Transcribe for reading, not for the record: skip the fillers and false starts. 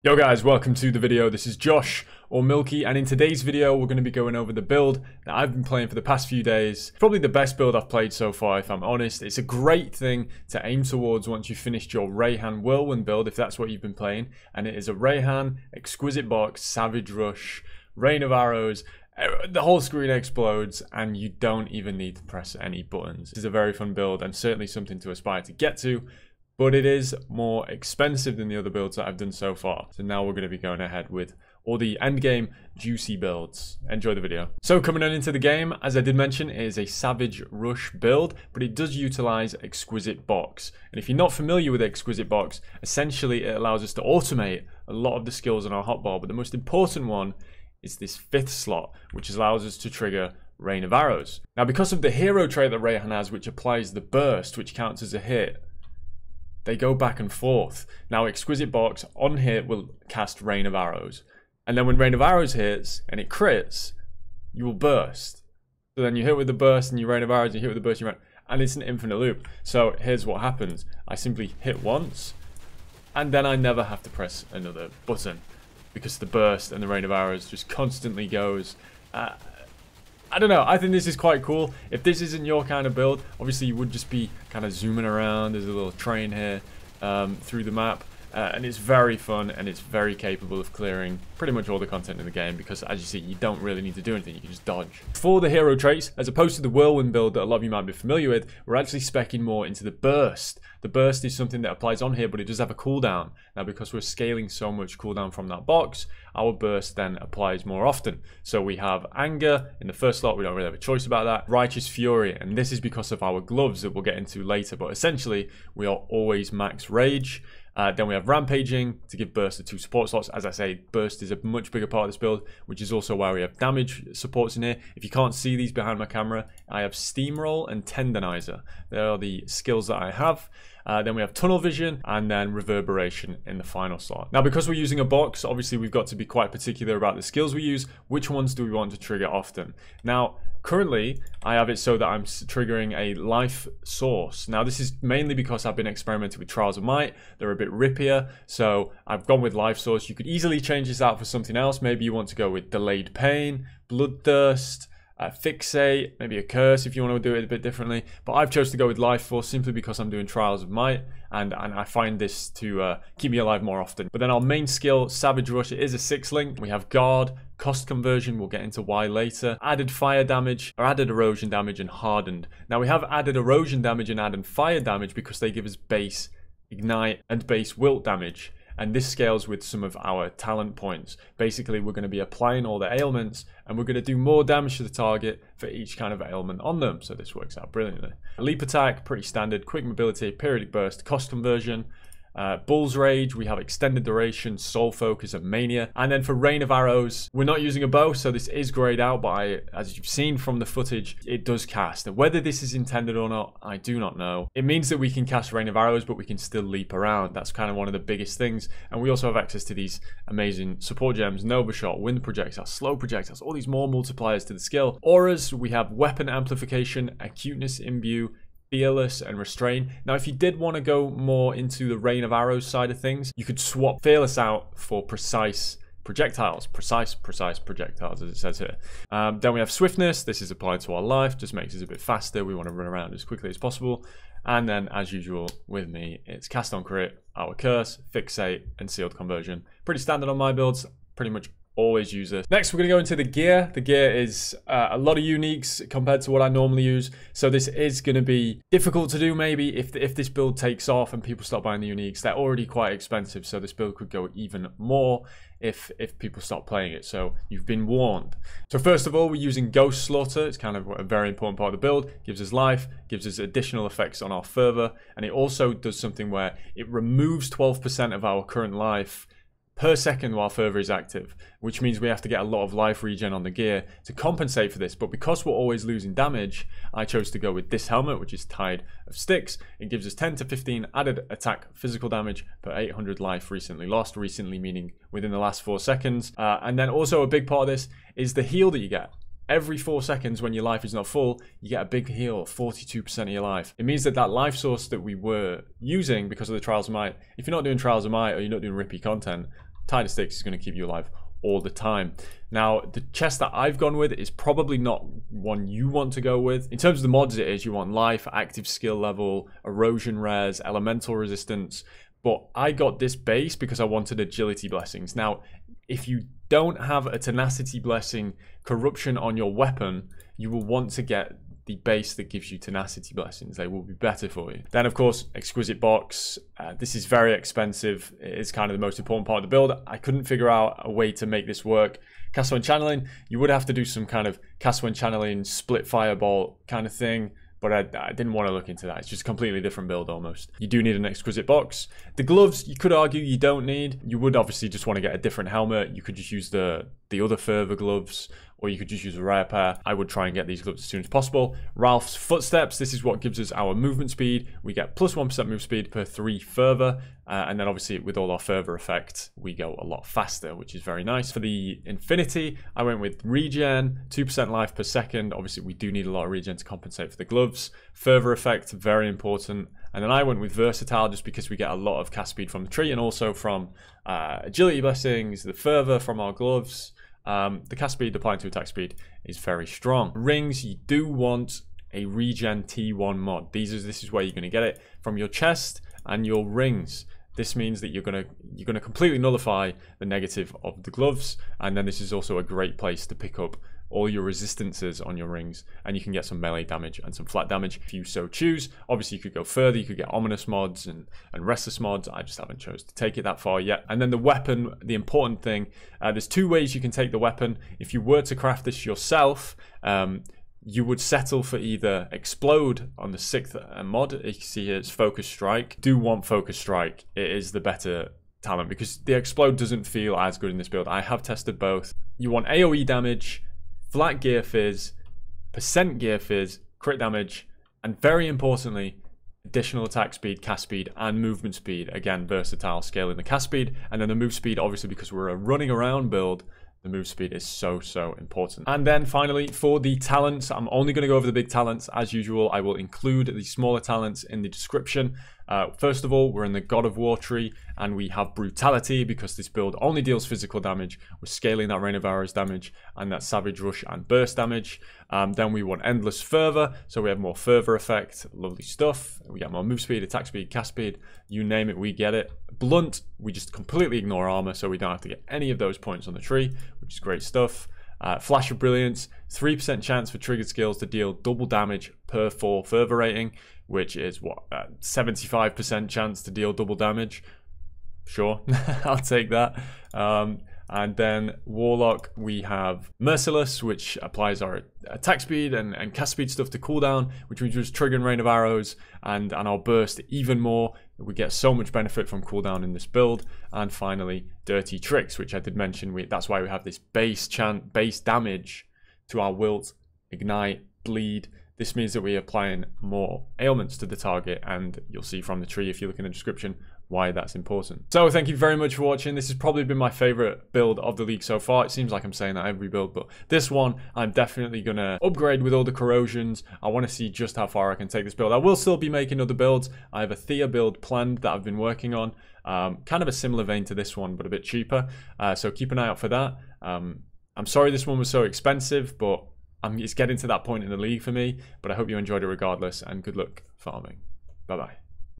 Yo guys, welcome to the video. This is Josh or Milky, and in today's video we're going to be going over the build that I've been playing for the past few days. Probably the best build I've played so far, if I'm honest. It's a great thing to aim towards once you've finished your Rehan Whirlwind build, if that's what you've been playing. And it is a Rehan, Exquisite Box, Savage Rush, Rain of Arrows. The whole screen explodes and you don't even need to press any buttons. This is a very fun build and certainly something to aspire to get to. But it is more expensive than the other builds that I've done so far. So now we're going to be going ahead with all the endgame juicy builds. Enjoy the video. So coming on into the game, as I did mention, it is a Savage Rush build, but it does utilize Exquisite Box. And if you're not familiar with Exquisite Box, essentially it allows us to automate a lot of the skills on our hotbar. But the most important one is this 5th slot, which allows us to trigger Rain of Arrows. Now, because of the hero trait that Rehan has, which applies the burst, which counts as a hit, they go back and forth. Now, Exquisite Box on hit will cast Rain of Arrows. And then when Rain of Arrows hits and it crits, you will burst. So then you hit with the burst and you Rain of Arrows, you hit with the burst, and it's an infinite loop. So here's what happens. I simply hit once, and then I never have to press another button, because the burst and the Rain of Arrows just constantly goes. I don't know, I think this is quite cool. If this isn't your kind of build, obviously you would just be kind of zooming around. There's a little train here through the map. And it's very fun and it's very capable of clearing pretty much all the content in the game, because as you see, you don't really need to do anything, you can just dodge. For the hero traits, as opposed to the Whirlwind build that a lot of you might be familiar with, we're actually speccing more into the burst. The burst is something that applies on here, but it does have a cooldown. Now, because we're scaling so much cooldown from that box, our burst then applies more often. So we have anger in the first slot, we don't really have a choice about that. Righteous fury, and this is because of our gloves that we'll get into later, but essentially we are always max rage. Then we have rampaging to give burst to 2 support slots. As I say, burst is a much bigger part of this build, which is also why we have damage supports in here. If you can't see these behind my camera, I have steamroll and tendonizer. They are the skills that I have. Then we have tunnel vision and then reverberation in the final slot. Now, because we're using a box, obviously we've got to be quite particular about the skills we use. Which ones do we want to trigger often? Now, currently, I have it so that I'm triggering a life source. Now, this is mainly because I've been experimenting with Trials of Might. They're a bit rippier, so I've gone with life source. You could easily change this out for something else. Maybe you want to go with delayed pain, bloodthirst, fixate, maybe a curse if you want to do it a bit differently. But I've chosen to go with life force simply because I'm doing Trials of Might, and I find this to keep me alive more often. But then our main skill, Savage Rush, it is a 6 link. We have guard, cost conversion, we'll get into why later, added fire damage, or added erosion damage, and hardened. Now, we have added erosion damage and added fire damage because they give us base ignite and base wilt damage. And this scales with some of our talent points. Basically, we're going to be applying all the ailments, and we're going to do more damage to the target for each kind of ailment on them. So this works out brilliantly. Leap attack, pretty standard. Quick mobility, periodic burst, cost conversion. Bull's Rage, we have extended duration, soul focus, and mania. And then for Rain of Arrows, we're not using a bow, so this is grayed out, but as you've seen from the footage, it does cast. And whether this is intended or not, I do not know. It means that we can cast Rain of Arrows, but we can still leap around. That's kind of one of the biggest things. And we also have access to these amazing support gems, Nova Shot, Wind Projectile, Slow Projectiles, all these more multipliers to the skill. Auras, we have Weapon Amplification, Acuteness Imbue, Fearless, and Restrain. Now, if you did want to go more into the Rain of Arrows side of things, you could swap Fearless out for Precise Projectiles. Precise projectiles, as it says here. Then we have Swiftness. This is applied to our life, just makes us a bit faster. We want to run around as quickly as possible. And then, as usual with me, it's Cast on Crit, our Curse, Fixate, and Sealed Conversion. Pretty standard on my builds, pretty much always use this. Next, we're going to go into the gear. The gear is a lot of uniques compared to what I normally use. So this is going to be difficult to do maybe if this build takes off and people start buying the uniques. They're already quite expensive, so this build could go even more if people start playing it. So you've been warned. So first of all, we're using Ghost Slaughter. It's kind of a very important part of the build. Gives us life, gives us additional effects on our fervor, and it also does something where it removes 12% of our current life per second while fervor is active, which means we have to get a lot of life regen on the gear to compensate for this. But because we're always losing damage, I chose to go with this helmet, which is Tide of Sticks. It gives us 10 to 15 added attack physical damage per 800 life recently lost, recently meaning within the last 4 seconds. And then also a big part of this is the heal that you get. Every 4 seconds when your life is not full, you get a big heal, 42% of your life. It means that that life source that we were using because of the Trials of Might, if you're not doing Trials of Might or you're not doing rippy content, Tide of Sticks is going to keep you alive all the time. Now, the chest that I've gone with is probably not one you want to go with. In terms of the mods, it is you want life, active skill level, erosion res, elemental resistance. But I got this base because I wanted agility blessings. Now, if you don't have a tenacity blessing corruption on your weapon, you will want to get the base that gives you tenacity blessings. They will be better for you. Then, of course, Exquisite box. This is very expensive. It's kind of the most important part of the build. I couldn't figure out a way to make this work. Cast when channeling, you would have to do some kind of cast when channeling split fireball kind of thing, but I didn't want to look into that. It's just a completely different build almost. You do need an Exquisite box. The gloves, you could argue you don't need. You would obviously just want to get a different helmet. You could just use the other fervor gloves, or you could just use a rare pair. I would try and get these gloves as soon as possible. Ralph's footsteps, this is what gives us our movement speed. We get plus 1% move speed per 3 fervor. And then obviously with all our fervor effects, we go a lot faster, which is very nice. For the infinity, I went with regen, 2% life per second. Obviously we do need a lot of regen to compensate for the gloves. Fervor effect, very important. And then I went with versatile just because we get a lot of cast speed from the tree and also from agility blessings, the fervor from our gloves. The cast speed applying to attack speed is very strong. Rings, you do want a regen T1 mod. This is where you're going to get it from your chest and your rings. This means that you're gonna completely nullify the negative of the gloves, and then this is also a great place to pick up all your resistances on your rings, and you can get some melee damage and some flat damage if you so choose. Obviously, you could go further. You could get ominous mods and restless mods. I just haven't chose to take it that far yet. And then the weapon, the important thing, there's 2 ways you can take the weapon. If you were to craft this yourself, you would settle for either Explode on the 6th mod. You can see here it's Focus Strike. Do want Focus Strike. It is the better talent because the Explode doesn't feel as good in this build. I have tested both. You want AoE damage, flat gear fizz, percent gear fizz, crit damage, and very importantly, additional attack speed, cast speed, and movement speed. Again, versatile, scaling the cast speed, and then the move speed, obviously because we're a running around build, the move speed is so important. And then finally, for the talents, I'm only going to go over the big talents. As usual, I will include the smaller talents in the description. First of all, we're in the God of War tree, and we have Brutality because this build only deals physical damage. We're scaling that Rain of Arrows damage and that Savage Rush and Burst damage. Then we want Endless Fervor, so we have more Fervor effect. Lovely stuff. We get more move speed, attack speed, cast speed. You name it, we get it. Blunt, we just completely ignore armor, so we don't have to get any of those points on the tree, which is great stuff. Flash of Brilliance, 3% chance for triggered skills to deal double damage per 4 fervor rating, which is what, 75% chance to deal double damage. Sure, I'll take that. And then Warlock, we have Merciless, which applies our attack speed and cast speed stuff to cooldown, which means just triggering Rain of Arrows and our Burst even more. We get so much benefit from cooldown in this build. And finally, Dirty Tricks, which I did mention. That's why we have this base damage to our Wilt, Ignite, Bleed. This means that we're applying more ailments to the target, and you'll see from the tree if you look in the description why that's important. So thank you very much for watching. This has probably been my favorite build of the league so far. It seems like I'm saying that every build, but this one I'm definitely gonna upgrade with all the corrosions. I want to see just how far I can take this build. I will still be making other builds. I have a Thea build planned that I've been working on, kind of a similar vein to this one but a bit cheaper, so keep an eye out for that. I'm sorry this one was so expensive, but it's getting to that point in the league for me, but I hope you enjoyed it regardless, and good luck farming. Bye bye.